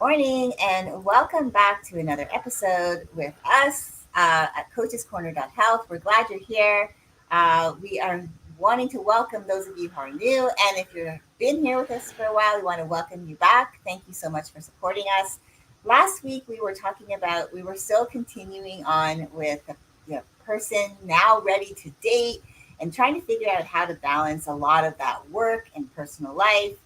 morning, and welcome back to another episode with us at CoachesCorner.health. We're glad you're here. We are wanting to welcome those of you who are new, and if you've been here with us for a while, we want to welcome you back. Thank you so much for supporting us. Last week, we were still continuing on with the person now ready to date and trying to figure out how to balance a lot of that work and personal life.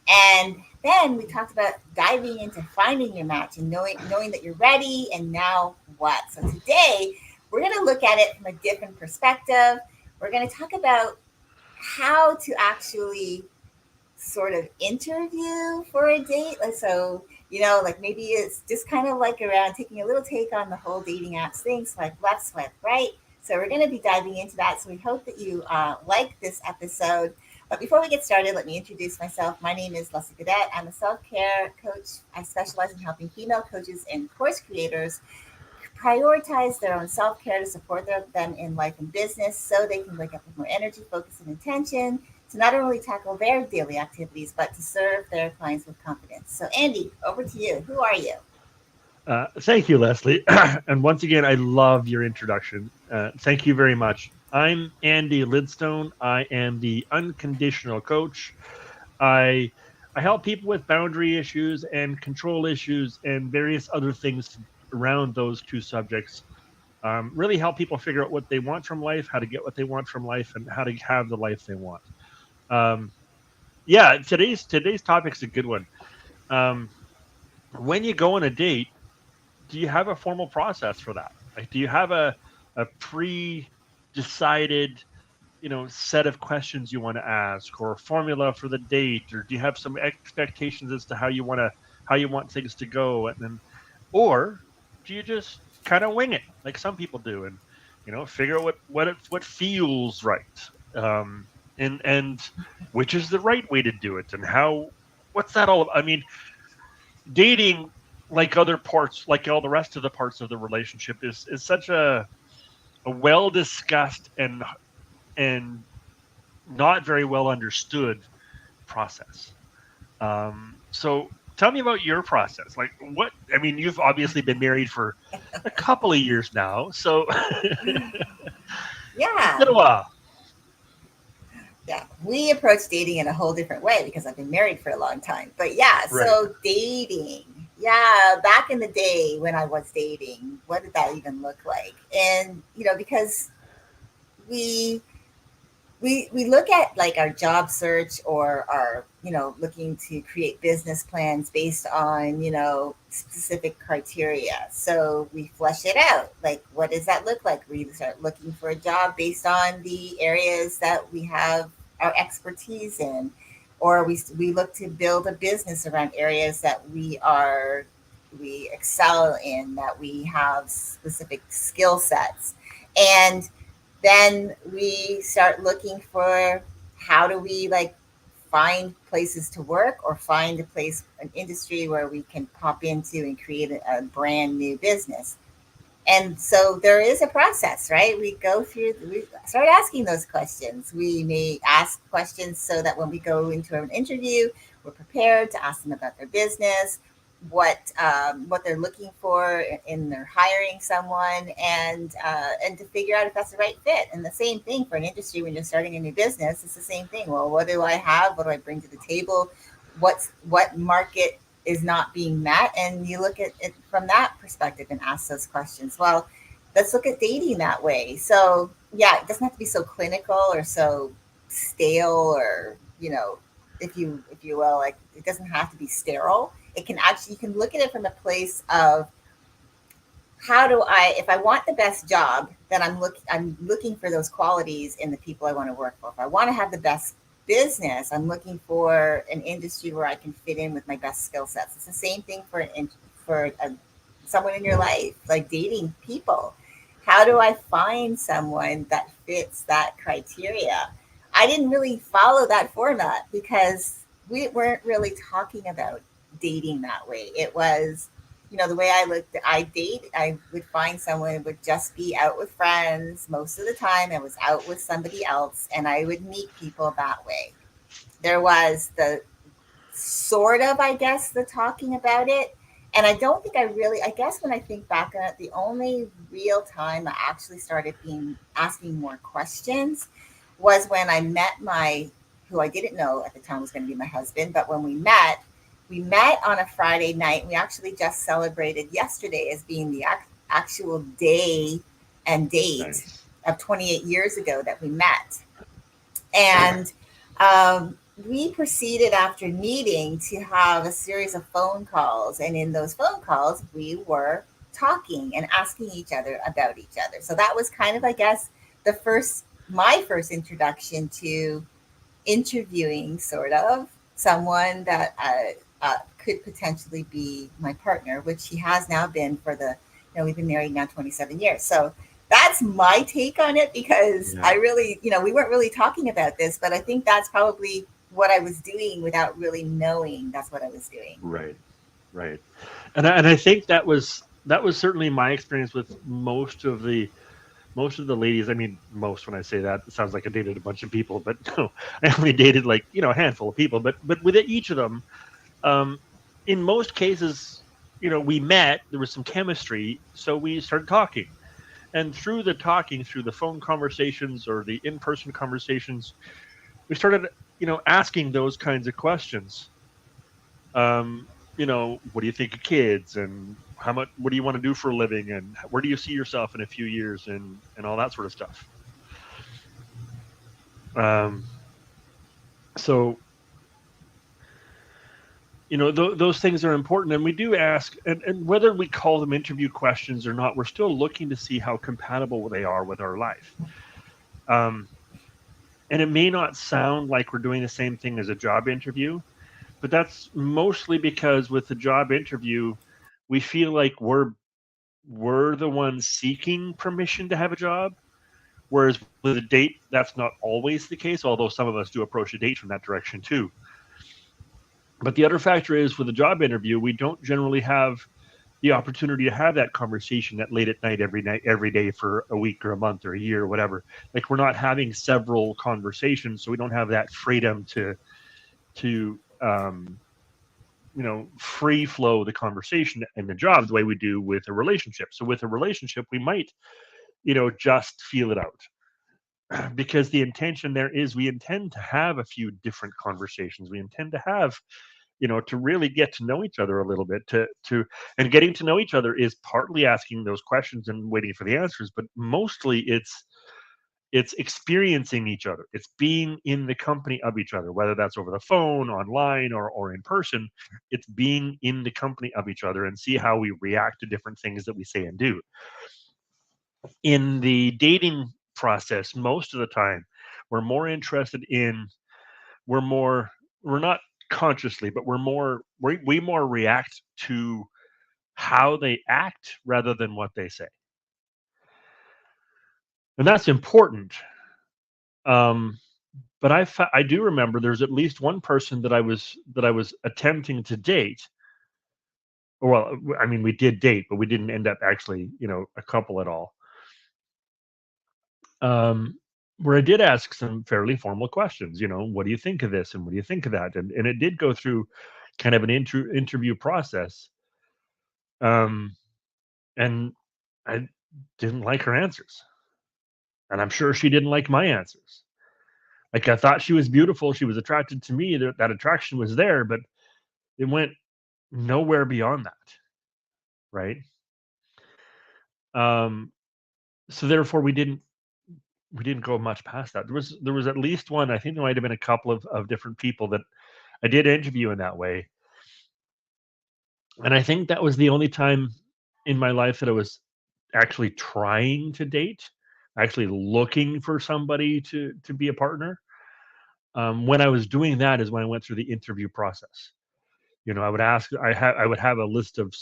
And then we talked about diving into finding your match and knowing that you're ready and now what. So today we're going to look at it from a different perspective. We're going to talk about how to actually sort of interview for a date. So, like maybe it's just kind of like around taking a little take on the whole dating apps thing, swipe left, swipe right. So, we're going to be diving into that. So, we hope that you like this episode. But before we get started, let me introduce myself. My name is Leslie Cadet. I'm a self care coach. I specialize in helping female coaches and course creators prioritize their own self care to support them in life and business so they can wake up with more energy, focus, and intention to not only tackle their daily activities, but to serve their clients with confidence. So, Andy, over to you. Who are you? Thank you, Leslie. And once again, I love your introduction. Thank you very much. I'm Andy Lidstone. I am the unconditional coach. I I help people with boundary issues and control issues and various other things around those two subjects. Really help people figure out what they want from life, how to get what they want from life, and how to have the life they want. Um, yeah, today's topic's a good one. Um, when you go on a date, do you have a formal process for that? Like, do you have a pre decided set of questions you want to ask, or a formula for the date, or do you have some expectations as to how you want things to go, and then, or do you just kind of wing it like some people do, and figure out what feels right, and which is the right way to do it, and how what's that all about? I mean, dating, like other parts, like all the rest of the parts of the relationship, is such a well discussed and not very well understood process. So tell me about your process. Like, what? I mean, you've obviously been married for a couple of years now, so it's been Yeah. a while. Yeah. We approach dating in a whole different way because I've been married for a long time. But yeah, Right. so dating. Yeah, back in the day when I was dating, what did that even look like? And, because we we look at like our job search or our looking to create business plans based on specific criteria, so we flesh it out, like what does that look like. We start looking for a job based on the areas that we have our expertise in, or we look to build a business around areas that we excel in, that we have specific skill sets. And then we start looking for how do we like find places to work or find a place, an industry where we can pop into and create a brand new business. And so there is a process, right? We start asking those questions. We may ask questions so that when we go into an interview, we're prepared to ask them about their business, what they're looking for in their hiring someone, and to figure out if that's the right fit. And the same thing for an industry when you're starting a new business, it's the same thing. Well, what do I have? What do I bring to the table? What market is not being met, and you look at it from that perspective and ask those questions. Well, let's look at dating that way. So yeah, it doesn't have to be so clinical or so stale, or if you will, like it doesn't have to be sterile. It can actually, you can look at it from a place of how do I, if I want the best job, then I'm looking for those qualities in the people I want to work for. If I want to have the best business, I'm looking for an industry where I can fit in with my best skill sets. It's the same thing someone in your life, like dating people. How do I find someone that fits that criteria? I didn't really follow that format because we weren't really talking about dating that way. It was, the way I would find someone who would just be out with friends. Most of the time I was out with somebody else, and I would meet people that way. There was the sort of, I guess, the talking about it. And I don't think I really, I guess when I think back on it, the only real time I actually started being asking more questions was when I met who I didn't know at the time was going to be my husband. But when we met on a Friday night. We actually just celebrated yesterday as being the actual day and date Nice. of 28 years ago that we met. And um, we proceeded after meeting to have a series of phone calls. And in those phone calls, we were talking and asking each other about each other. So that was kind of, I guess, my first introduction to interviewing, sort of, someone that could potentially be my partner, which he has now been for we've been married now 27 years. So that's my take on it, because I Yeah. really, we weren't really talking about this, but I think that's probably what I was doing without really knowing that's what I was doing. Right. Right. And I think that was certainly my experience with most of the ladies. I mean, most, when I say that, it sounds like I dated a bunch of people, but no, I only dated, like, a handful of people. But with each of them, um, in most cases, we met. There was some chemistry, so we started talking. And through the talking, through the phone conversations or the in-person conversations, we started, asking those kinds of questions. What do you think of kids, and how much? What do you want to do for a living, and where do you see yourself in a few years, and all that sort of stuff. Um, so those things are important, and we do ask, and whether we call them interview questions or not, we're still looking to see how compatible they are with our life. Um, and it may not sound like we're doing the same thing as a job interview, but that's mostly because with the job interview, we feel like we're the ones seeking permission to have a job. Whereas with a date, that's not always the case, although some of us do approach a date from that direction too. But the other factor is, with a job interview, we don't generally have the opportunity to have that conversation that late at night, every day for a week or a month or a year or whatever. Like, we're not having several conversations, so we don't have that freedom to free flow the conversation and the job the way we do with a relationship. So with a relationship, we might, just feel it out, because the intention there is, we intend to have a few different conversations. We intend to have, to really get to know each other a little bit, and getting to know each other is partly asking those questions and waiting for the answers, but mostly it's experiencing each other. It's being in the company of each other, whether that's over the phone, online, or in person. It's being in the company of each other and see how we react to different things that we say and do. In the dating process, most of the time, we're more interested in, we're more, we're not consciously, but we more react to how they act rather than what they say. And that's important. Um, but I do remember there's at least one person that I was attempting to date. Well, I mean, we did date, but we didn't end up actually, a couple at all. Um, where I did ask some fairly formal questions. What do you think of this, and what do you think of that? And it did go through kind of an interview process. Um, and I didn't like her answers, and I'm sure she didn't like my answers. Like, I thought she was beautiful, she was attracted to me, that attraction was there, but it went nowhere beyond that, right? Um, so therefore we didn't go much past that. There was at least one. I think there might have been a couple of different people that I did interview in that way, and I think that was the only time in my life that I was actually trying to date, actually looking for somebody to be a partner. When I was doing that is when I went through the interview process. I would have a list of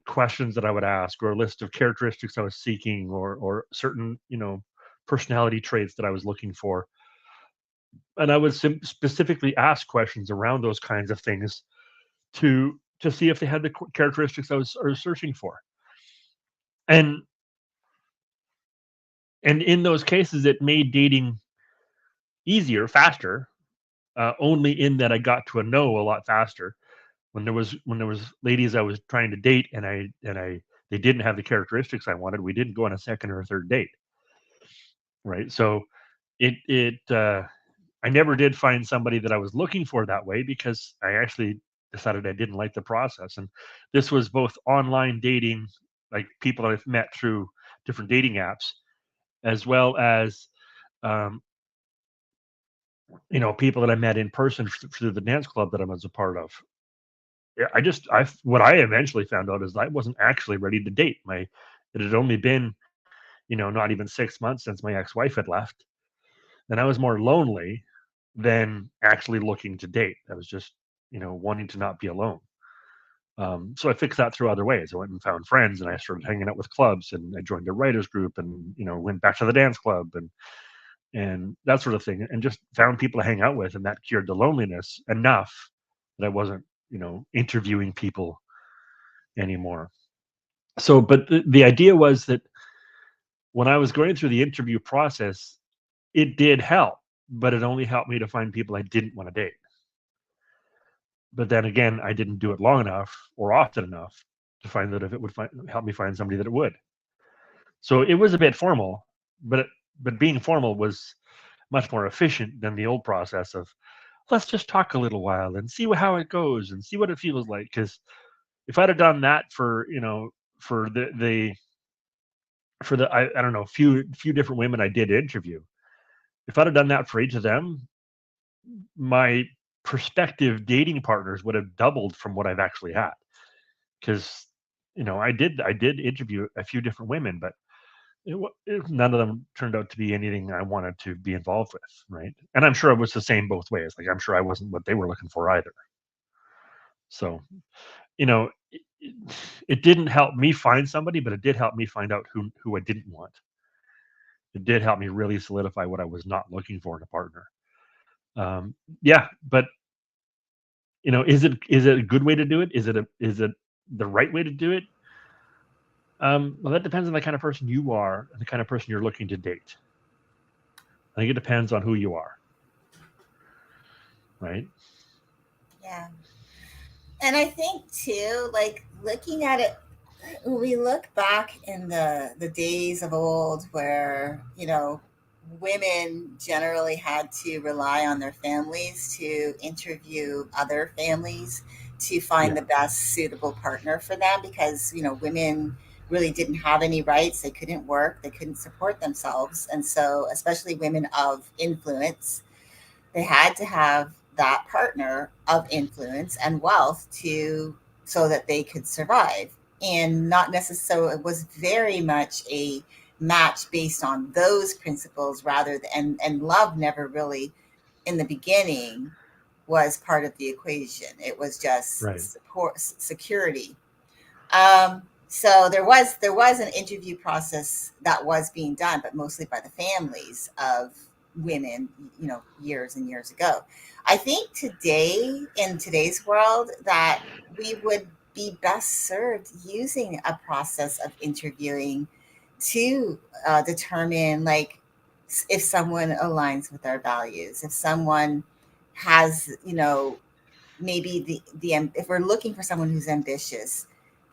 questions that I would ask, or a list of characteristics I was seeking, or certain, personality traits that I was looking for, and I would specifically ask questions around those kinds of things to see if they had the characteristics I was searching for. And and in those cases, it made dating easier, faster, only in that I got to know a lot faster. when there was ladies I was trying to date, and I they didn't have the characteristics I wanted, we didn't go on a second or a third date, right? So it I never did find somebody that I was looking for that way, because I actually decided I didn't like the process. And this was both online dating, like people that I've met through different dating apps, as well as um, people that I met in person through the dance club that I was a part of. Yeah, I what I eventually found out is I wasn't actually ready to date. It had only been, not even 6 months since my ex-wife had left, and I was more lonely than actually looking to date. I was just, wanting to not be alone. So I fixed that through other ways. I went and found friends, and I started hanging out with clubs, and I joined a writers group, and went back to the dance club, and that sort of thing, and just found people to hang out with, and that cured the loneliness enough that I wasn't, interviewing people anymore. So, but the idea was that when I was going through the interview process, it did help, but it only helped me to find people I didn't want to date. But then again, I didn't do it long enough or often enough to find that if it would help me find somebody that it would. So it was a bit formal, but but being formal was much more efficient than the old process of, let's just talk a little while and see how it goes and see what it feels like. Because if I'd have done that for for I don't know, few different women I did interview, if I'd have done that for each of them, my prospective dating partners would have doubled from what I've actually had. Because I did interview a few different women, but none of them turned out to be anything I wanted to be involved with, right? And I'm sure it was the same both ways. Like, I'm sure I wasn't what they were looking for either. So, it didn't help me find somebody, but it did help me find out who I didn't want. It did help me really solidify what I was not looking for in a partner. Yeah, but is it a good way to do it? Is it the right way to do it? Well, that depends on the kind of person you are and the kind of person you're looking to date. I think it depends on who you are, right? Yeah. And I think too, like looking at it, when we look back in the days of old where, women generally had to rely on their families to interview other families to find Yeah, the best suitable partner for them because, women really didn't have any rights. They couldn't work, they couldn't support themselves. And so, especially women of influence, they had to have that partner of influence and wealth to so that they could survive, and not necessarily, it was very much a match based on those principles rather than, and love never really in the beginning was part of the equation. It was just right, support, security. So there was an interview process that was being done, but mostly by the families of women, years and years ago. I think today, in today's world, that we would be best served using a process of interviewing to determine, like, if someone aligns with our values, if someone has, maybe if we're looking for someone who's ambitious,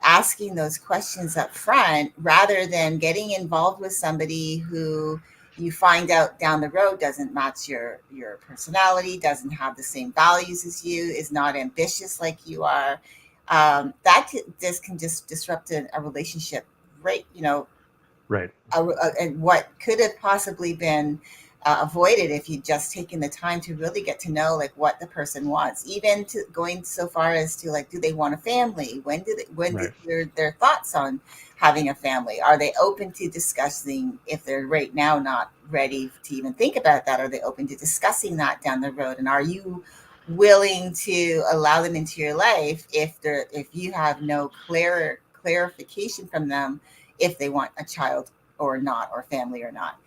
asking those questions up front rather than getting involved with somebody who you find out down the road doesn't match your personality, doesn't have the same values as you, is not ambitious like you are. This can just disrupt a relationship, right? right, And what could have possibly been avoided if you'd just taken the time to really get to know, like, what the person wants, even to going so far as to, like, do they want a family, when did right, their thoughts on having a family, are they open to discussing, if they're right now not ready to even think about that, are they open to discussing that down the road, and are you willing to allow them into your life if you have no clarification from them if they want a child or not, or family or not.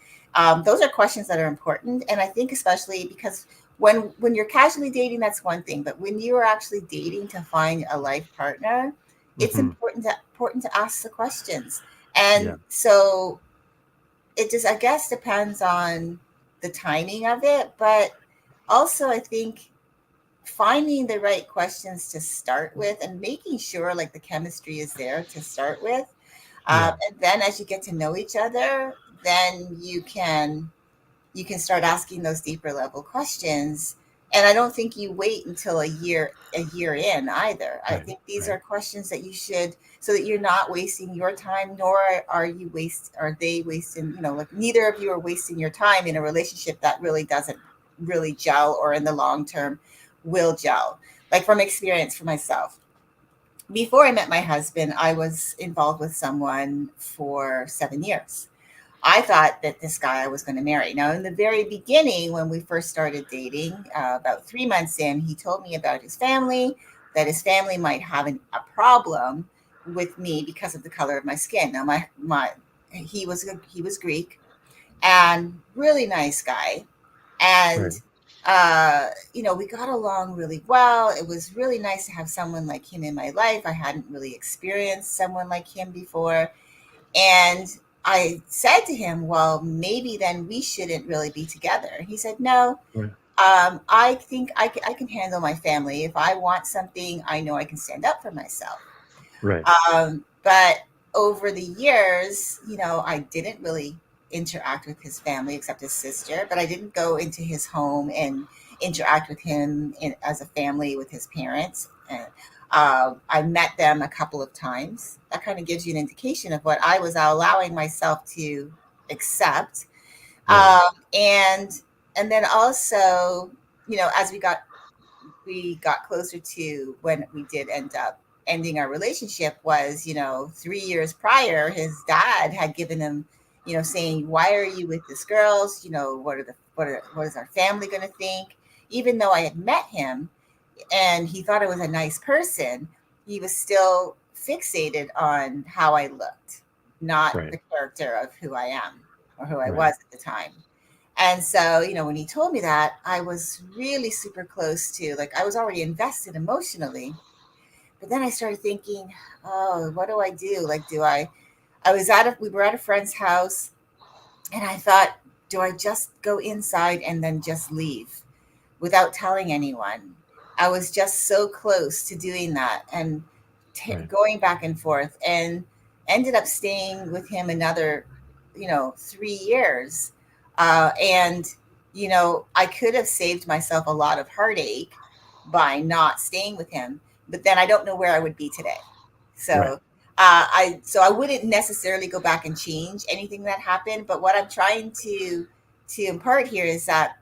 Those are questions that are important, and I think especially because when you're casually dating, that's one thing, but when you are actually dating to find a life partner, it's hmm, important to ask the questions. And yeah, so it just, I guess, depends on the timing of it, but also I think finding the right questions to start with and making sure like the chemistry is there to start with. Yeah. And then as you get to know each other, then you can start asking those deeper level questions. And I don't think you wait until a year in either. I Right. think these Right. are questions that you should, so that you're not wasting your time, nor are they wasting, you know, like neither of you are wasting your time in a relationship that really doesn't really gel, or in the long term will gel. Like from experience for myself, before I met my husband, I was involved with someone for 7 years. I thought that this guy I was going to marry. Now, in the very beginning, when we first started dating, about 3 months in, he told me about his family, that his family might have a problem with me because of the color of my skin. Now, he was Greek and really nice guy, and Right. you know, we got along really well. It was really nice to have someone like him in my life. I hadn't really experienced someone like him before, and I said to him, well, maybe then we shouldn't really be together. He said, no, Right. I think I can handle my family. If I want something, I know I can stand up for myself. Right. But over the years, you know, I didn't really interact with his family except his sister, but I didn't go into his home and interact with him as a family with his parents. And I met them a couple of times. That kind of gives you an indication of what I was allowing myself to accept. Right. And then also, you know, as we got closer to when we did end up ending our relationship, was, you know, 3 years prior, his dad had given him, you know, saying, why are you with this girl? You know, what is our family going to think? Even though I had met him and he thought I was a nice person, he was still fixated on how I looked, not Right. the character of who I am or who I Right. was at the time. And so, you know, when he told me that, I was really super close to, like, I was already invested emotionally. But then I started thinking, oh, what do I do? Like, we were at a friend's house, and I thought, do I just go inside and then just leave without telling anyone? I was just so close to doing that and Right. going back and forth, and ended up staying with him another, you know, 3 years. And, you know, I could have saved myself a lot of heartache by not staying with him, but then I don't know where I would be today. Right. So, I wouldn't necessarily go back and change anything that happened. But what I'm trying to impart here is that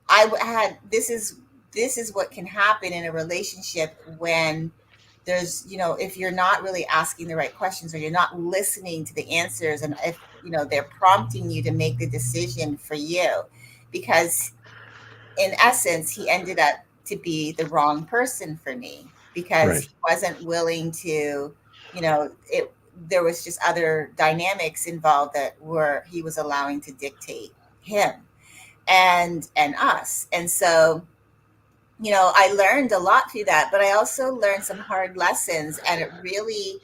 had this is what can happen in a relationship when there's, you know, if you're not really asking the right questions, or you're not listening to the answers, and if, you know, they're prompting you to make the decision for you. Because in essence, he ended up to be the wrong person for me, because Right. he wasn't willing to, you know, it there was just other dynamics involved that were he was allowing to dictate him and us. And so, you know, I learned a lot through that, but I also learned some hard lessons. And it really,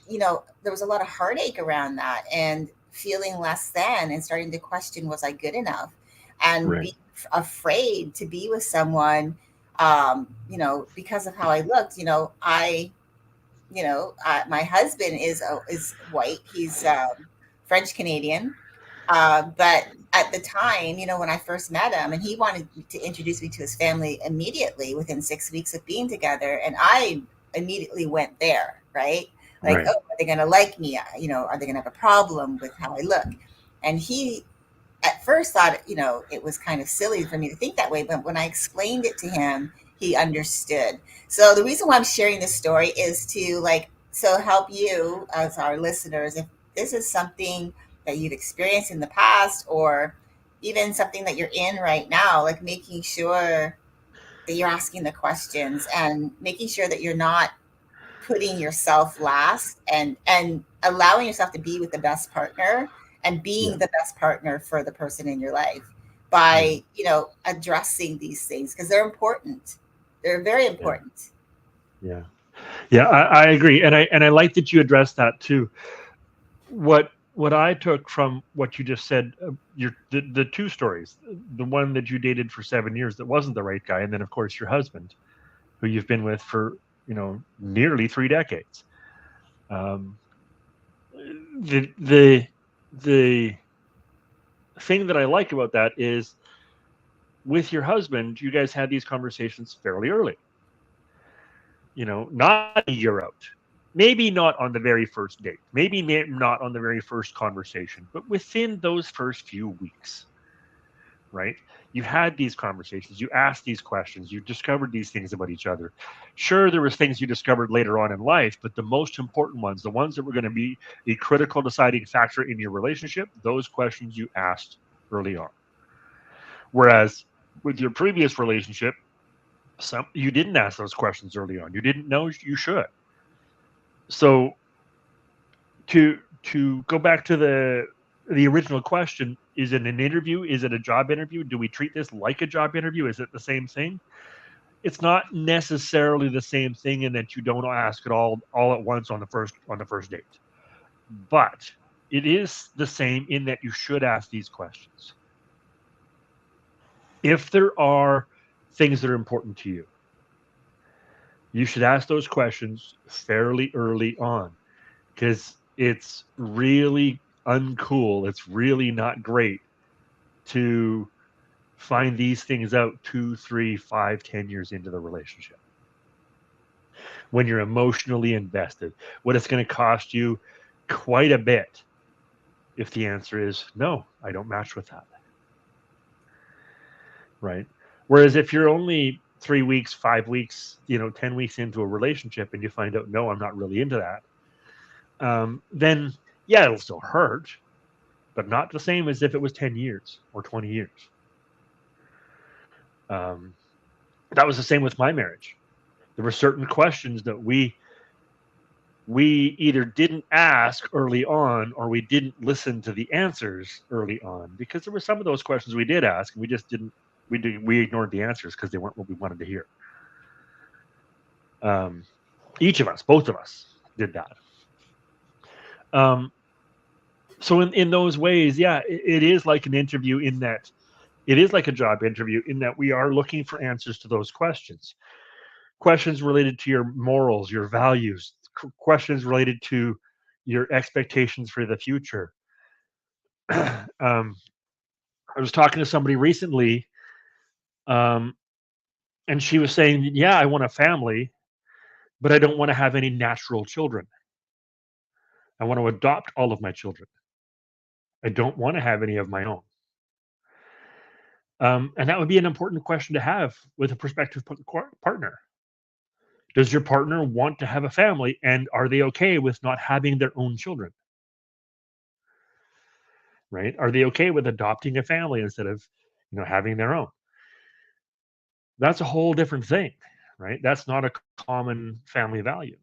you know, there was a lot of heartache around that, and feeling less than, and starting to question, was I good enough? And Right. be afraid to be with someone, you know, because of how I looked. My husband is white. He's French Canadian, but at the time, you know, when I first met him, and he wanted to introduce me to his family immediately within 6 weeks of being together, and I immediately went there, right? Like, Right. oh, are they going to like me? You know, are they going to have a problem with how I look? And he at first thought, you know, it was kind of silly for me to think that way. But when I explained it to him, he understood. So the reason why I'm sharing this story is to, like, so help you as our listeners, if this is something that you've experienced in the past, or even something that you're in right now, like making sure that you're asking the questions, and making sure that you're not putting yourself last, and allowing yourself to be with the best partner, and Yeah. being the best partner for the person in your life, Yeah. by, you know, addressing these things, because they're important. They're very Yeah. important. Yeah. Yeah. I agree, and I like that you addressed that too. What what I took from what you just said, the two stories, the one that you dated for 7 years that wasn't the right guy, and then of course your husband, who you've been with for nearly 3 decades. Um, the the thing that I like about that is with your husband, you guys had these conversations fairly early. Not a year out. Maybe not on the very first date. Maybe not on the very first conversation, but within those first few weeks, right? You had these conversations, you asked these questions, you discovered these things about each other. Sure, there was things you discovered later on in life, but the most important ones, the ones that were going to be a critical deciding factor in your relationship, those questions you asked early on. Whereas with your previous relationship, you didn't ask those questions early on. You didn't know you should. So to go back to the original question, is it an interview? Is it a job interview? Do we treat this like a job interview? Is it the same thing? It's not necessarily the same thing in that you don't ask it all at once on the first date. But it is the same in that you should ask these questions. If there are things that are important to you, you should ask those questions fairly early on, because it's really uncool. It's really not great to find these things out 2, 3, 5, 10 years into the relationship when you're emotionally invested. What it's going to cost you quite a bit if the answer is no, I don't match with that. Right. Whereas if you're only 3 weeks, 5 weeks, 10 weeks into a relationship and you find out, no, I'm not really into that, then yeah, it'll still hurt, but not the same as if it was 10 years or 20 years. Um, that was the same with my marriage. There were certain questions that we either didn't ask early on or we didn't listen to the answers early on, because there were some of those questions we did ask and we just didn't we ignored the answers because they weren't what we wanted to hear. Um, each of us, both of us, did that. Um, so in those ways, yeah, it is like an interview in that it is like a job interview in that we are looking for answers to those questions related to your morals, your values, questions related to your expectations for the future. um, I was talking to somebody recently, um, and she was saying, "Yeah, I want a family, but I don't want to have any natural children. I want to adopt all of my children. I don't want to have any of my own." And that would be an important question to have with a prospective partner. Does your partner want to have a family, and are they okay with not having their own children? Right? Are they okay with adopting a family instead of, having their own? That's a whole different thing, right? That's not a common family value.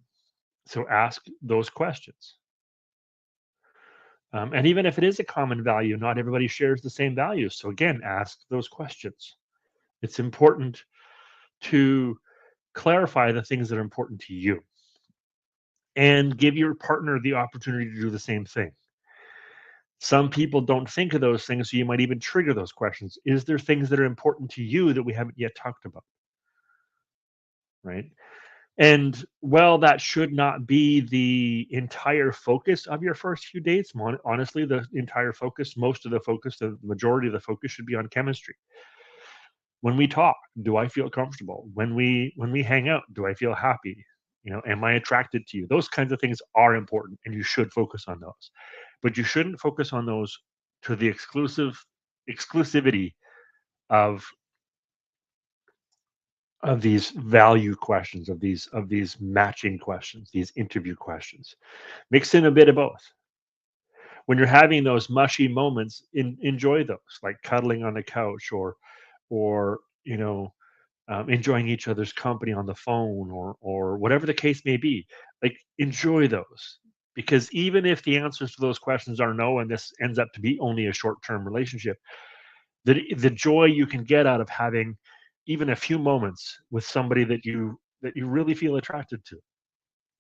So ask those questions. And even if it is a common value, not everybody shares the same values. So again, ask those questions. It's important to clarify the things that are important to you and give your partner the opportunity to do the same thing. Some people don't think of those things, so you might even trigger those questions. Is there things that are important to you that we haven't yet talked about? Right. And well, that should not be the entire focus of your first few dates. Honestly, the entire focus, most of the focus, the majority of the focus should be on chemistry. When we talk, do I feel comfortable? When we hang out, do I feel happy? Am I attracted to you? Those kinds of things are important, and you should focus on those. But you shouldn't focus on those to the exclusivity of these value questions, of these matching questions, these interview questions. Mix in a bit of both. When you're having those mushy moments, enjoy those, like cuddling on the couch, or enjoying each other's company on the phone, or whatever the case may be. Like, enjoy those, because even if the answers to those questions are no, and this ends up to be only a short-term relationship, the joy you can get out of having even a few moments with somebody that you really feel attracted to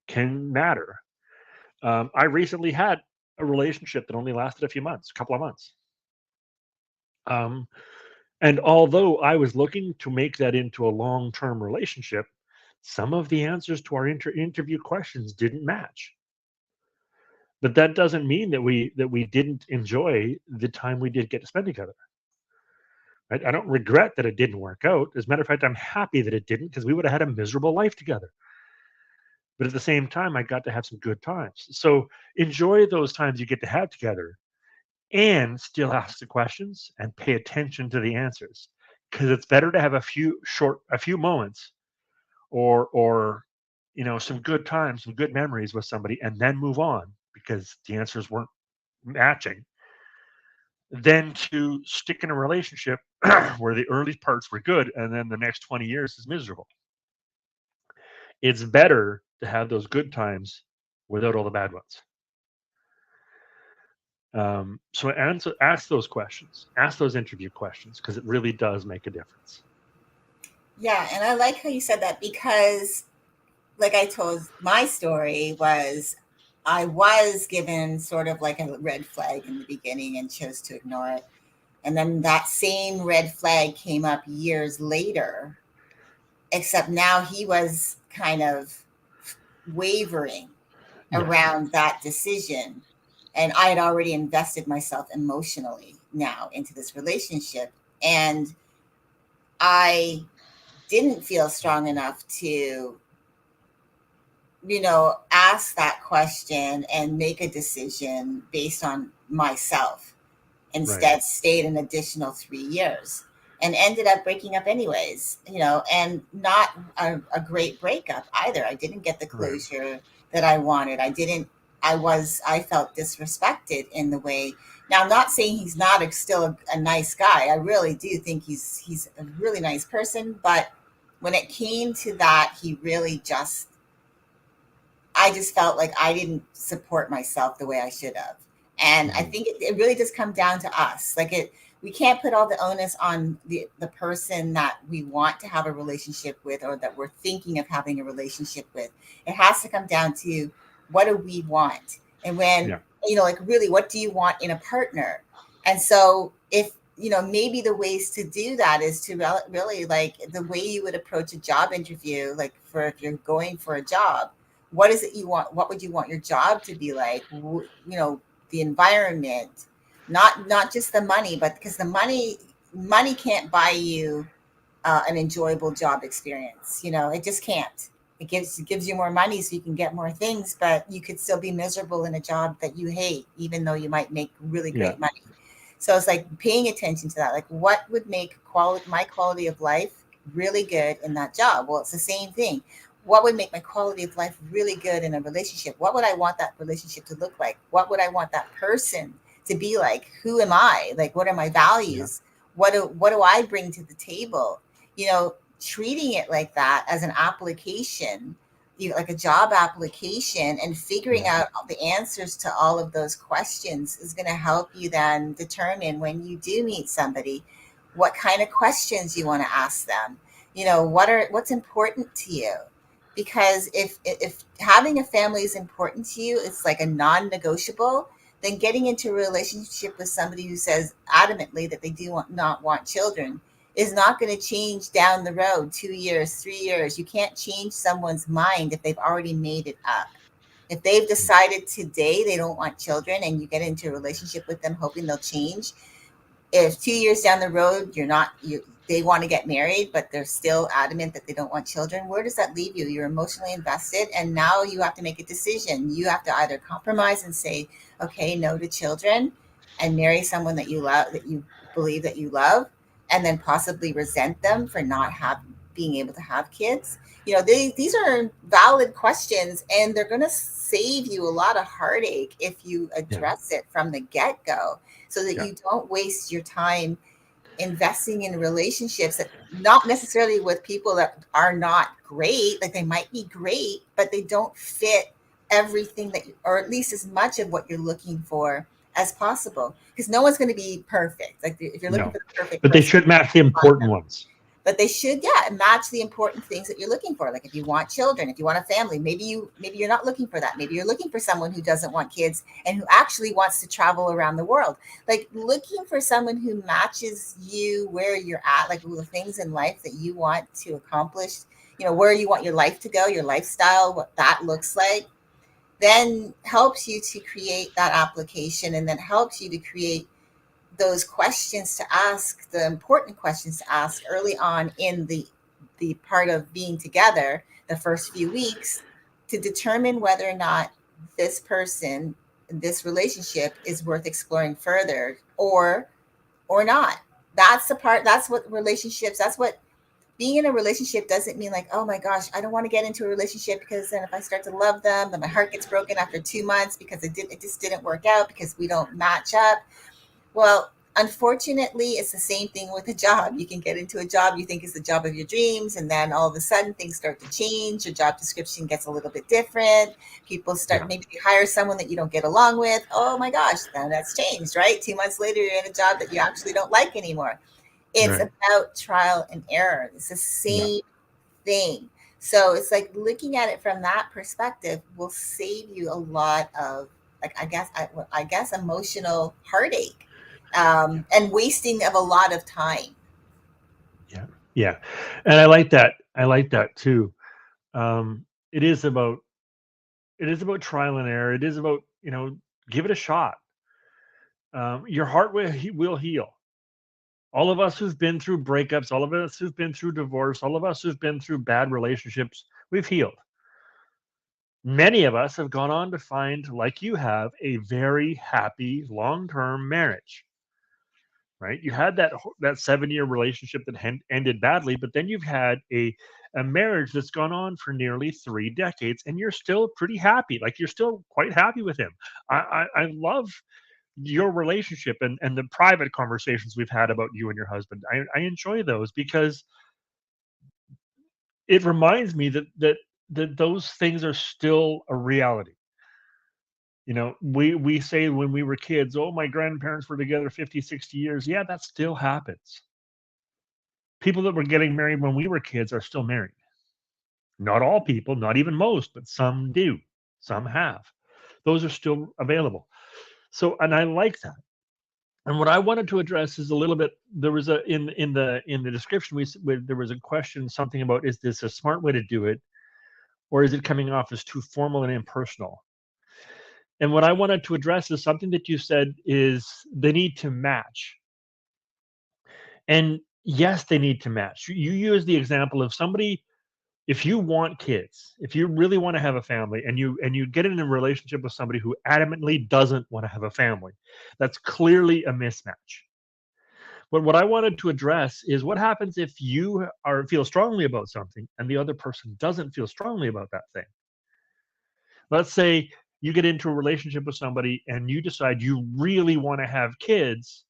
can matter. I recently had a relationship that only lasted a few months, a couple of months. Um, and although I was looking to make that into a long-term relationship, some of the answers to our interview questions didn't match. But that doesn't mean that we didn't enjoy the time we did get to spend together. Right? I don't regret that it didn't work out. As a matter of fact, I'm happy that it didn't, because we would have had a miserable life together. But at the same time, I got to have some good times. So enjoy those times you get to have together, and still ask the questions and pay attention to the answers, because it's better to have a few moments, or some good times, some good memories with somebody, and then move on because the answers weren't matching, than to stick in a relationship where the early parts were good and then the next 20 years is miserable. It's better to have those good times without all the bad ones. So ask those questions, ask those interview questions, because it really does make a difference. Yeah, and I like how you said that because, like I told, my story was I was given sort of like a red flag in the beginning and chose to ignore it. And then that same red flag came up years later, except now he was kind of wavering Yes. around that decision. And I had already invested myself emotionally now into this relationship. And I didn't feel strong enough to, ask that question and make a decision based on myself. Right. Instead, stayed an additional 3 years and ended up breaking up anyways, and not a great breakup either. I didn't get the Right. closure that I wanted. I felt disrespected in the way. Now, I'm not saying he's not still a nice guy. I really do think he's a really nice person, but when it came to that, he really just I just felt like I didn't support myself the way I should have. And I Hmm. think it really does come down to us. We can't put all the onus on the person that we want to have a relationship with or that we're thinking of having a relationship with. It has to come down to what do we want? And when, Yeah. like really, what do you want in a partner? And so if, maybe the ways to do that is to really like the way you would approach a job interview, like for if you're going for a job, what is it you want? What would you want your job to be like? The environment, not just the money, but because the money can't buy you an enjoyable job experience. It just can't. It gives you more money so you can get more things, but you could still be miserable in a job that you hate, even though you might make really Yeah. great money. So it's like paying attention to that. Like, what would make my quality of life really good in that job? Well, it's the same thing. What would make my quality of life really good in a relationship? What would I want that relationship to look like? What would I want that person to be like? Who am I? Like, what are my Yeah. values? What do I bring to the table? Treating it like that as an application, like a job application, and figuring Yeah. out the answers to all of those questions is going to help you then determine when you do meet somebody what kind of questions you want to ask them. What's important to you, because if having a family is important to you, it's like a non-negotiable, then getting into a relationship with somebody who says adamantly that they not want children is not going to change down the road 2 years, 3 years. You can't change someone's mind if they've already made it up. If they've decided today they don't want children and you get into a relationship with them hoping they'll change, if 2 years down the road they want to get married but they're still adamant that they don't want children, where does that leave you? You're emotionally invested, and now you have to make a decision. You have to either compromise and say, okay, no to children, and marry someone that you love, that you believe that you love, and then possibly resent them for not being able to have kids. These are valid questions, and they're going to save you a lot of heartache if you Yeah. address it from the get-go, so that Yeah. you don't waste your time investing in relationships that not necessarily with people that are not great. Like, they might be great, but they don't fit everything or at least as much of what you're looking for as possible, because no one's going to be perfect. Like, if you're looking No. for the perfect But they person, should match the find important them. ones. but they should, yeah, match the important things that you're looking for. Like if you want children, if you want a family, maybe you're not looking for that. Maybe you're looking for someone who doesn't want kids and who actually wants to travel around the world. Like looking for someone who matches you where you're at, like the things in life that you want to accomplish, where you want your life to go, your lifestyle, what that looks like, then helps you to create that application, and then helps you to create those questions to ask, the important questions to ask early on in the part of being together, the first few weeks, to determine whether or not this person, this relationship is worth exploring further, or not. That's the part, that's what relationships, that's what being in a relationship doesn't mean, like, oh my gosh, I don't want to get into a relationship because then if I start to love them, then my heart gets broken after 2 months because it just didn't work out because we don't match up. Well, unfortunately, it's the same thing with a job. You can get into a job you think is the job of your dreams, and then all of a sudden things start to change. Your job description gets a little bit different. People start, Yeah. maybe you hire someone that you don't get along with. Oh my gosh, now that's changed, right? 2 months later, you're in a job that you actually don't like anymore. It's Right. about trial and error. It's the Yeah. same thing. So it's like looking at it from that perspective will save you a lot of, like, I guess emotional heartache, Yeah. and wasting of a lot of time. Yeah. Yeah. And I like that. I like that too. Um, it is about it is about trial and error. It is about, give it a shot. Your heart will heal. All of us who've been through breakups, all of us who've been through divorce, all of us who've been through bad relationships, we've healed. Many of us have gone on to find, like you have, a very happy long-term marriage. Right? You had that 7-year relationship that ended badly, but then you've had a marriage that's gone on for nearly 3 decades, and you're still pretty happy. Like you're still quite happy with him. I love your relationship and the private conversations we've had about you and your husband. I enjoy those because it reminds me that those things are still a reality. We say when we were kids, oh, my grandparents were together 50, 60 years. Yeah, that still happens. People that were getting married when we were kids are still married. Not all people, not even most, but some do. Some have. Those are still available. So, and I like that. And what I wanted to address is a little bit. There was a in the description there was a question, something about, is this a smart way to do it, or is it coming off as too formal and impersonal? And what I wanted to address is something that you said is the need to match. And yes, they need to match. You use the example of somebody. If you want kids, if you really want to have a family, and you get in a relationship with somebody who adamantly doesn't want to have a family, that's clearly a mismatch. But what I wanted to address is what happens if you are feel strongly about something and the other person doesn't feel strongly about that thing. Let's say you get into a relationship with somebody and you decide you really want to have kids,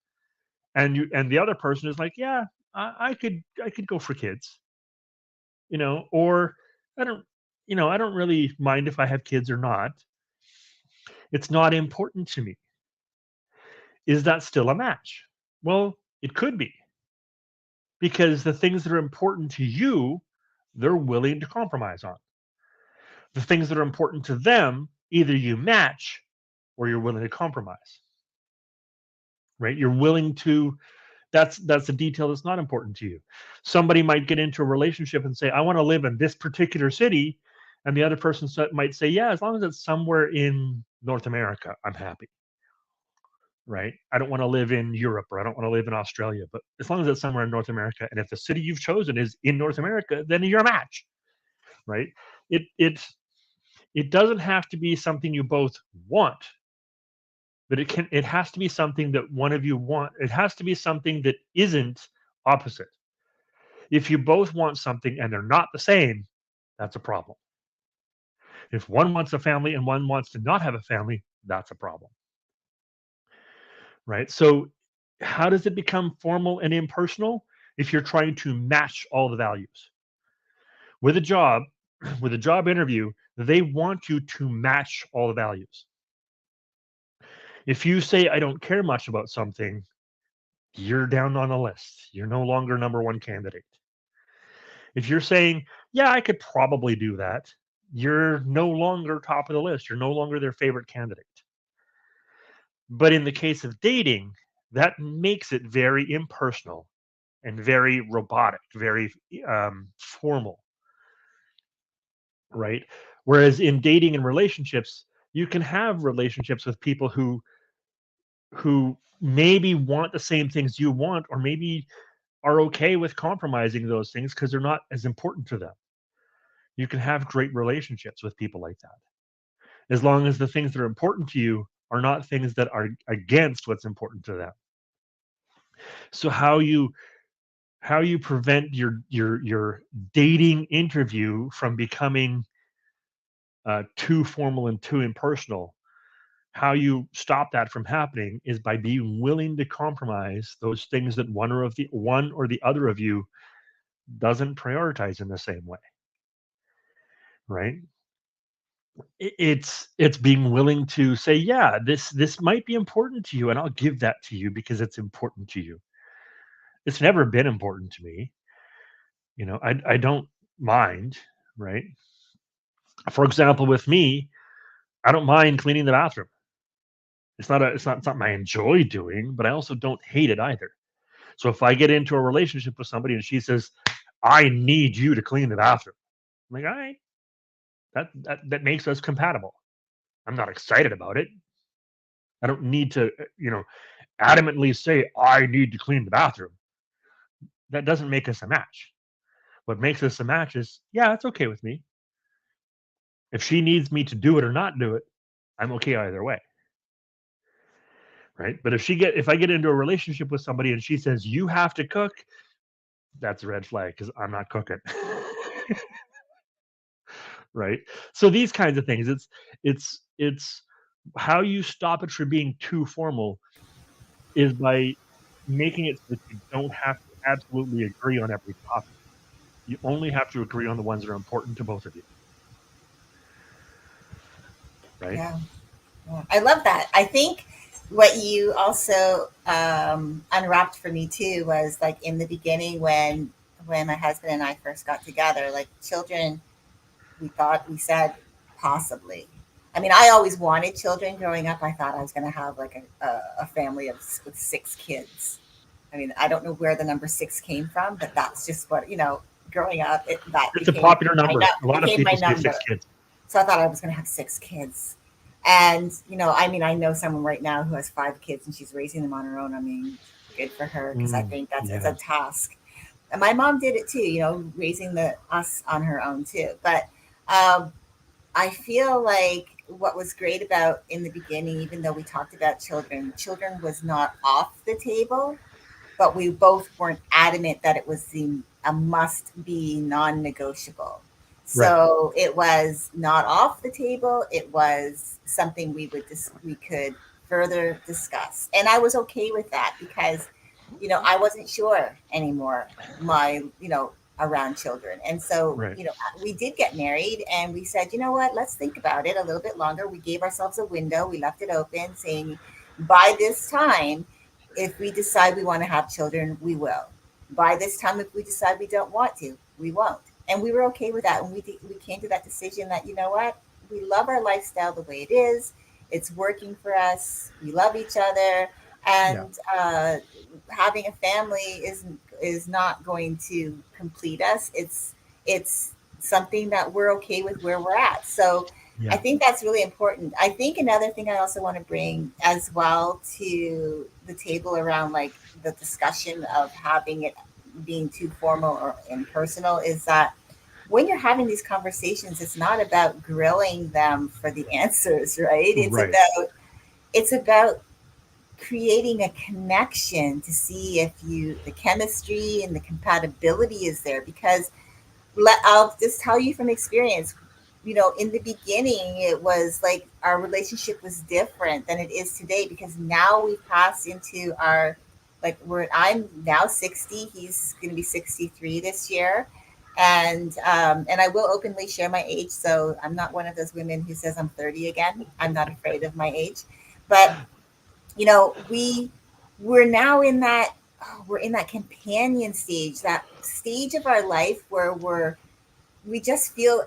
and the other person is like, yeah, I could go for kids, or I don't, I don't really mind if I have kids or not. It's not important to me. Is that still a match? Well, it could be, because the things that are important to you, they're willing to compromise on. The things that are important to them, either you match or you're willing to compromise, right? You're willing to, that's a detail that's not important to you. Somebody might get into a relationship and say, I want to live in this particular city. And the other person might say, yeah, as long as it's somewhere in North America, I'm happy. Right? I don't want to live in Europe, or I don't want to live in Australia, but as long as it's somewhere in North America, and if the city you've chosen is in North America, then you're a match, right? It it it doesn't have to be something you both want, but it has to be something that one of you want. It has to be something that isn't opposite. If you both want something and they're not the same, that's a problem. If one wants a family and one wants to not have a family, that's a problem, right? So, how does it become formal and impersonal? If you're trying to match all the values with a job, with a job interview, they want you to match all the values. If you say, I don't care much about something, you're down on the list. You're no longer number one candidate. If you're saying, yeah, I could probably do that, you're no longer top of the list. You're no longer their favorite candidate. But in the case of dating, that makes it very impersonal and very robotic, very formal, right? Whereas in dating and relationships, you can have relationships with people who maybe want the same things you want, or maybe are okay with compromising those things because they're not as important to them. You can have great relationships with people like that, as long as the things that are important to you are not things that are against what's important to them. So how you prevent your dating interview from becoming too formal and too impersonal, how you stop that from happening is by being willing to compromise those things that one or the other of you doesn't prioritize in the same way, right? It's being willing to say, yeah, this might be important to you, and I'll give that to you because it's important to you. It's never been important to me. I don't mind, right? For example, with me, I don't mind cleaning the bathroom. It's not something I enjoy doing, but I also don't hate it either. So if I get into a relationship with somebody and she says, I need you to clean the bathroom, I'm like, all right, that makes us compatible. I'm not excited about it. I don't need to, adamantly say I need to clean the bathroom. That doesn't make us a match. What makes us a match is, yeah, it's okay with me. If she needs me to do it or not do it, I'm okay either way, right? But if I get into a relationship with somebody and she says you have to cook, that's a red flag because I'm not cooking. Right? So these kinds of things, it's how you stop it from being too formal is by making it so that you don't have to absolutely agree on every topic. You only have to agree on the ones that are important to both of you, right? Yeah. Yeah. I love that. I think what you also unwrapped for me too was like in the beginning when my husband and I first got together, like children, we said possibly. I mean, I always wanted children growing up. I thought I was going to have like a family with 6 kids. I mean, I don't know where the number 6 came from, but that's just what, growing up, that It's a popular my, number. A lot of became my people say number. 6 kids. So I thought I was going to have 6 kids. And, I mean, I know someone right now who has 5 kids and she's raising them on her own. I mean, good for her because I think it's a Yeah, task. And my mom did it too, raising us on her own too. But um, I feel like what was great about in the beginning, even though we talked about children was not off the table, but we both weren't adamant that it was a must be non negotiable. right. So it was not off the table. It was something we could further discuss, and I was okay with that because, I wasn't sure anymore. My around children, and so Right. we did get married, and we said, you know what, let's think about it a little bit longer. We gave ourselves a window. We left it open, saying by this time if we decide we want to have children, we will. By this time, if we decide we don't want to, we won't. And we were okay with that. And we came to that decision that, you know what? We love our lifestyle the way it is. It's working for us. We love each other. Yeah. And having a family is not going to complete us. It's something that we're okay with where we're at. So I Yeah. think that's really important. I think another thing I also want to bring as well to the table around like the discussion of having it being too formal or impersonal is that when you're having these conversations, it's not about grilling them for the answers, right? Right. It's about creating a connection to see if the chemistry and the compatibility is there because I'll just tell you from experience, in the beginning, it was like our relationship was different than it is today because now we've passed into like I'm now 60. He's going to be 63 this year. And I will openly share my age. So I'm not one of those women who says I'm 30 again. I'm not afraid of my age. But, we're now in that. we're in that companion stage, that stage of our life where we just feel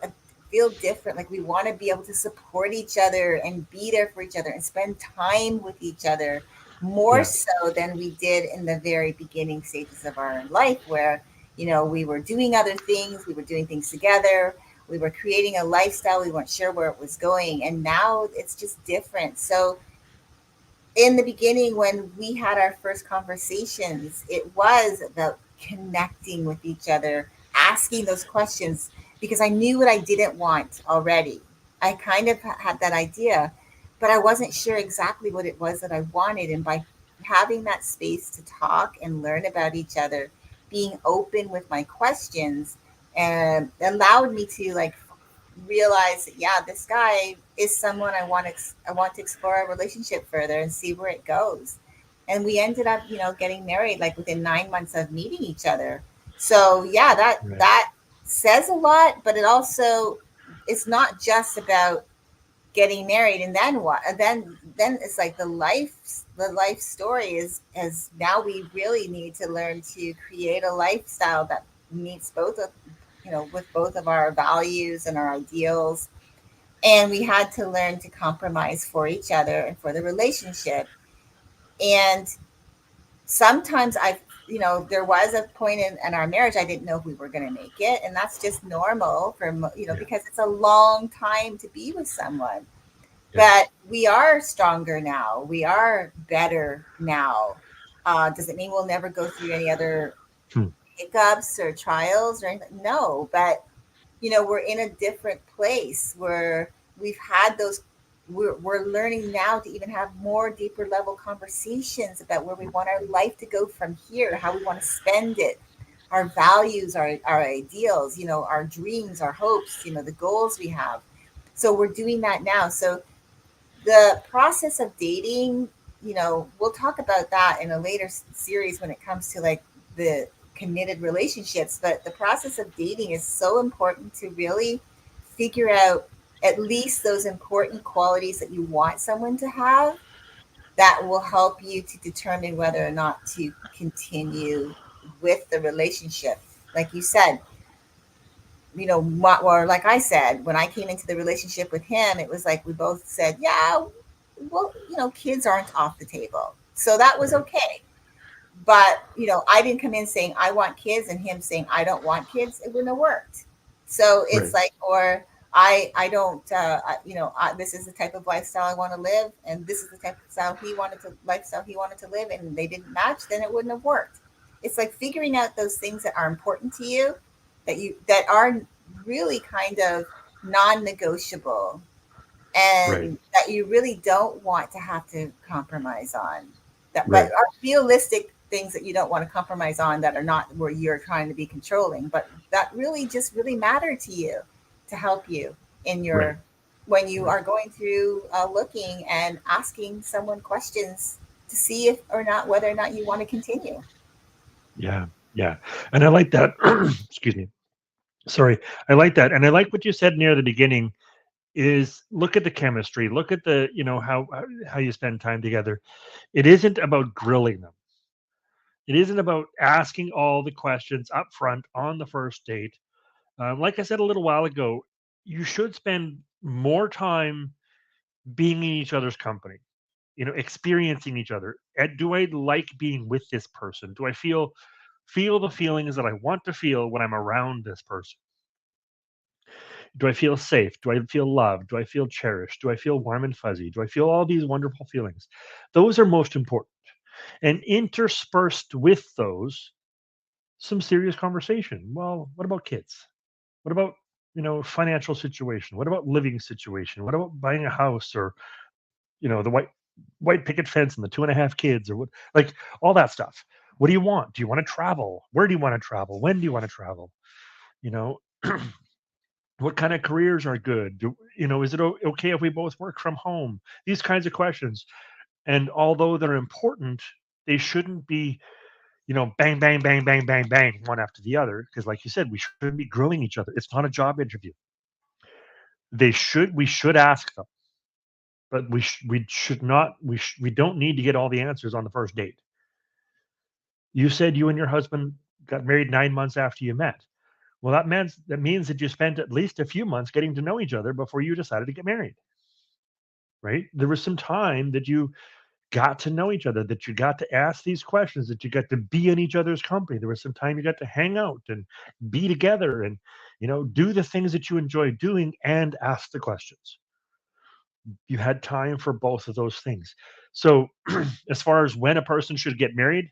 different, like we want to be able to support each other and be there for each other and spend time with each other more Yeah. so than we did in the very beginning stages of our life, where we were doing other things, we were doing things together, we were creating a lifestyle, we weren't sure where it was going, and now it's just different. So in the beginning, when we had our first conversations, it was about connecting with each other, asking those questions, because I knew what I didn't want already. I kind of had that idea, but I wasn't sure exactly what it was that I wanted. And by having that space to talk and learn about each other, being open with my questions, and allowed me to like realize that, yeah, this guy is someone I want to explore a relationship further and see where it goes. And we ended up, getting married like within 9 months of meeting each other. So yeah, Right. that says a lot, but it also, it's not just about getting married and then what, and then it's like the life story is now we really need to learn to create a lifestyle that meets both of, with both of our values and our ideals. And we had to learn to compromise for each other and for the relationship. And sometimes there was a point in our marriage I didn't know if we were going to make it, and that's just normal for Yeah. because it's a long time to be with someone. Yeah. But we are stronger now, we are better now. Does it mean we'll never go through any other Hmm. hiccups or trials or anything? No, but we're in a different place where we've had those. We're learning now to even have more deeper level conversations about where we want our life to go from here, how we want to spend it, our values, our ideals, our dreams, our hopes, the goals we have. So we're doing that now. So the process of dating, we'll talk about that in a later series when it comes to like the committed relationships. But the process of dating is so important to really figure out at least those important qualities that you want someone to have, that will help you to determine whether or not to continue with the relationship. Like you said, or like I said, when I came into the relationship with him, it was like we both said, yeah, well, kids aren't off the table. So that was Right. okay. But, I didn't come in saying I want kids and him saying I don't want kids. It wouldn't have worked. So it's Right. like, or I don't, this is the type of lifestyle I want to live, and this is the type of lifestyle he wanted to live, and they didn't match, then it wouldn't have worked. It's like figuring out those things that are important to you, that are really kind of non-negotiable, Right. and that you really don't want to have to compromise on. That, but Right. are realistic things that you don't want to compromise on, that are not where you're trying to be controlling, but that really just really matter to you, to help you in Right. your, when you Right. are going through looking and asking someone questions to see if or not whether or not you want to continue. Yeah. Yeah. And I like that. Excuse me. Sorry. I like that. And I like what you said near the beginning is look at the chemistry, look at the, how you spend time together. It isn't about grilling them. It isn't about asking all the questions up front on the first date. Like I said a little while ago, you should spend more time being in each other's company, experiencing each other. And do I like being with this person? Do I feel the feelings that I want to feel when I'm around this person? Do I feel safe? Do I feel loved? Do I feel cherished? Do I feel warm and fuzzy? Do I feel all these wonderful feelings? Those are most important. And interspersed with those, some serious conversation. Well, what about kids? What about, financial situation? What about living situation? What about buying a house, or, the white picket fence and the 2.5 kids, or what, like all that stuff. What do you want? Do you want to travel? Where do you want to travel? When do you want to travel? You know, what kind of careers are good? Is it okay if we both work from home? These kinds of questions. And although they're important, they shouldn't be, bang, bang, bang, bang, bang, bang, one after the other. Because, like you said, we shouldn't be grilling each other. It's not a job interview. We should ask them, but we should not, we don't need to get all the answers on the first date. You said you and your husband got married 9 months after you met. Well, that means that you spent at least a few months getting to know each other before you decided to get married, right? There was some time that you got to know each other, that you got to ask these questions, that you got to be in each other's company. There was some time you got to hang out and be together and, do the things that you enjoy doing and ask the questions. You had time for both of those things. So, as far as when a person should get married,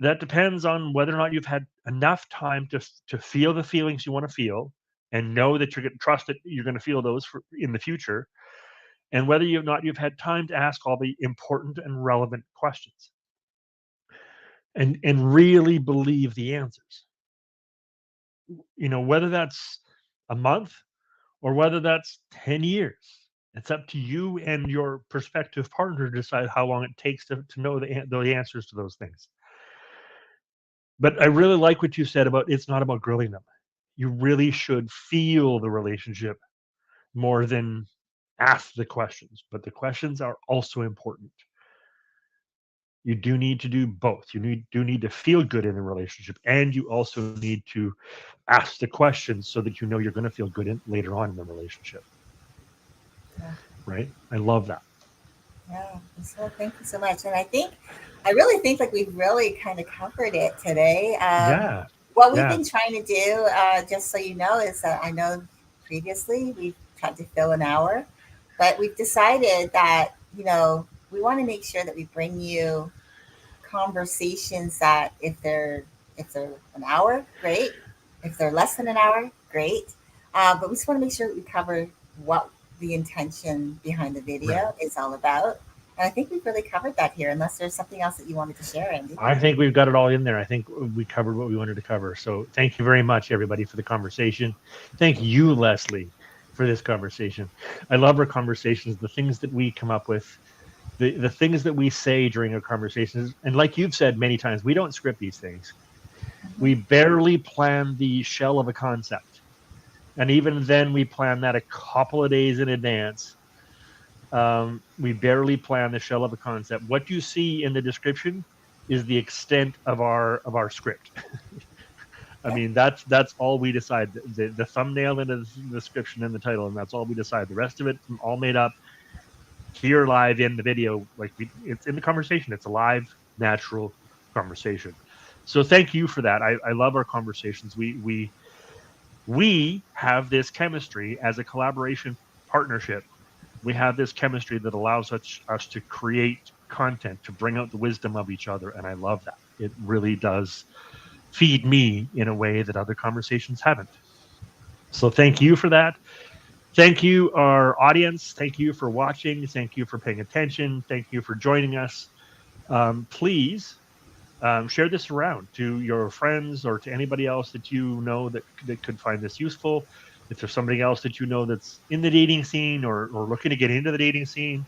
that depends on whether or not you've had enough time to feel the feelings you want to feel and know that you're going to trust that you're going to feel those in the future, and whether you've had time to ask all the important and relevant questions and really believe the answers. Whether that's a month or whether that's 10 years. It's up to you and your prospective partner to decide how long it takes to know the answers to those things. But I really like what you said about it's not about grilling them. You really should feel the relationship more than ask the questions. But the questions are also important. You do need to do both. Do need to feel good in a relationship, and you also need to ask the questions so that you're going to feel good later on in the relationship. Yeah. Right? I love that. Yeah. So thank you so much. And I really think like we've really kind of covered it today. Yeah. What we've Yeah. been trying to do, just so you know, is that I know previously we've tried to fill an hour, but we've decided that, we want to make sure that we bring you conversations that if they're an hour, great. If they're less than an hour, great. But we just want to make sure that we cover what the intention behind the Right. video is all about. And I think we've really covered that here, unless there's something else that you wanted to share, Andy. I think we've got it all in there. I think we covered what we wanted to cover. So thank you very much, everybody, for the conversation. Thank you, Leslie, for this conversation. I love our conversations, the things that we come up with, the things that we say during our conversations. And like you've said many times, we don't script these things. Mhm. We barely plan the shell of a concept. And even then, we plan that a couple of days in advance. We barely plan the shell of a concept. What you see in the description is the extent of our script. I Yeah. mean, that's all we decide. The thumbnail and the description and the title, and that's all we decide. The rest of it all made up here live in the video. It's in the conversation. It's a live, natural conversation. So thank you for that. I love our conversations. We have this chemistry as a collaboration partnership. We have this chemistry that allows us to create content, to bring out the wisdom of each other, and I love that. It really does feed me in a way that other conversations haven't. So thank you for that. Thank you, our audience. Thank you for watching. Thank you for paying attention. Thank you for joining us. Please share this around to your friends or to anybody else that you know that could find this useful. If there's somebody else that you know that's in the dating scene or looking to get into the dating scene,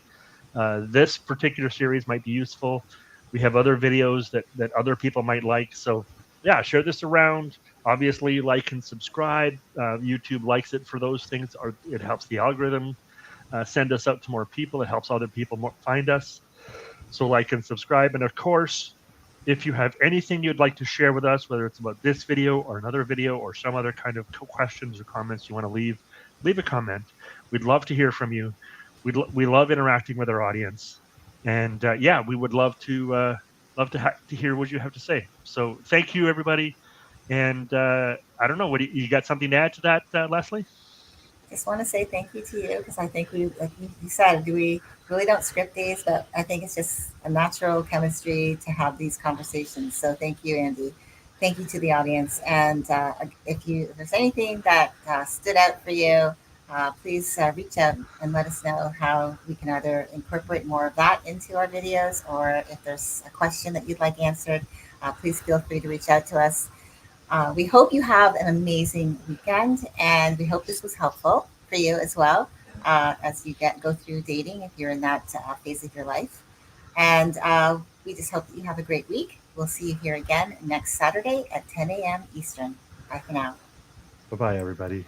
this particular series might be useful. We have other videos that other people might like. So yeah, share this around. Obviously, like and subscribe. YouTube likes it for those things, or it helps the algorithm send us out to more people. It helps other people find us. So like and subscribe. And of course, if you have anything you'd like to share with us, whether it's about this video or another video or some other kind of questions or comments you want to leave a comment. We'd love to hear from you. We love interacting with our audience, and yeah, we would love to hear what you have to say. So thank you, everybody. And I don't know, what you got something to add to that, Leslie? Just want to say thank you to you because I think like you said, we really don't script these, but I think it's just a natural chemistry to have these conversations. So thank you, Andy. Thank you to the audience. And if there's anything that stood out for you, please reach out and let us know how we can either incorporate more of that into our videos, or if there's a question that you'd like answered, please feel free to reach out to us. We hope you have an amazing weekend, and we hope this was helpful for you as well as you go through dating if you're in that phase of your life. And we just hope that you have a great week. We'll see you here again next Saturday at 10 a.m. Eastern. Bye for now. Bye bye, everybody.